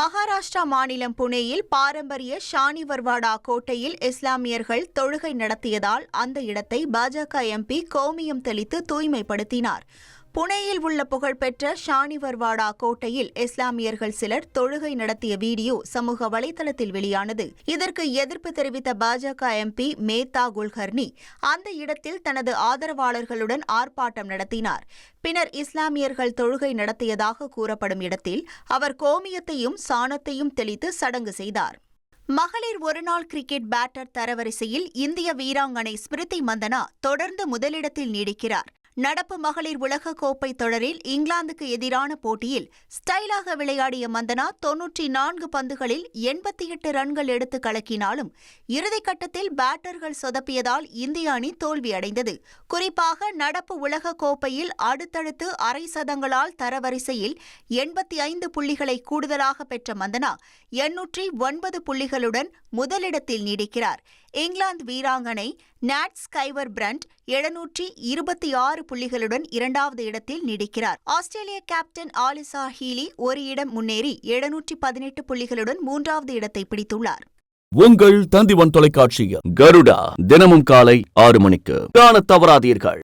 மகாராஷ்டிரா மாநிலம் புனேயில் பாரம்பரிய ஷானிவர்வாடா கோட்டையில் இஸ்லாமியர்கள் தொழுகை நடத்தியதால் அந்த இடத்தை பாஜக எம்பி கோமியம் தெளித்து தூய்மைப்படுத்தினார். புனேயில் உள்ள புகழ்பெற்ற ஷானிவர்வாடா கோட்டையில் இஸ்லாமியர்கள் சிலர் தொழுகை நடத்திய வீடியோ சமூக வலைதளத்தில் வெளியானது. இதற்கு எதிர்ப்பு தெரிவித்த பாஜக எம்பி மேத்தா குல்கர்னி அந்த இடத்தில் தனது ஆதரவாளர்களுடன் ஆர்ப்பாட்டம் நடத்தினார். பின்னர் இஸ்லாமியர்கள் தொழுகை நடத்தியதாக கூறப்படும் இடத்தில் அவர் கோமியத்தையும் சாணத்தையும் தெளித்து சடங்கு செய்தார். மகளிர் ஒருநாள் கிரிக்கெட் பேட்டர் தரவரிசையில் இந்திய வீராங்கனை ஸ்மிருதி மந்தனா தொடர்ந்து முதலிடத்தில் நீடிக்கிறார். நடப்பு மகளிர் உலக கோப்பை தொடரில் இங்கிலாந்துக்கு எதிரான போட்டியில் ஸ்டைலாக விளையாடிய மந்தனா 94 பந்துகளில் 88 ரன்கள் எடுத்து கலக்கினாலும் இறுதிக்கட்டத்தில் பேட்டர்கள் சொதப்பியதால் இந்திய அணி தோல்வியடைந்தது. குறிப்பாக நடப்பு உலக கோப்பையில் அடுத்தடுத்து அரை சதங்களால் தரவரிசையில் 85 புள்ளிகளை கூடுதலாக பெற்ற மந்தனா 809 புள்ளிகளுடன் முதலிடத்தில் நீடிக்கிறார். இங்கிலாந்து வீராங்கனை நாட் ஸ்கைவர் பிரண்ட் 726 புள்ளிகளுடன் இரண்டாவது இடத்தில் நீடிக்கிறார். ஆஸ்திரேலிய கேப்டன் ஆலிசா ஹீலி ஒரு இடம் முன்னேறி 718 புள்ளிகளுடன் மூன்றாவது இடத்தை பிடித்துள்ளார். உங்கள் தந்திவன் தொலைக்காட்சியில் கருடா தினமும் காலை 6 மணிக்கு காணத் தவறாதீர்கள்.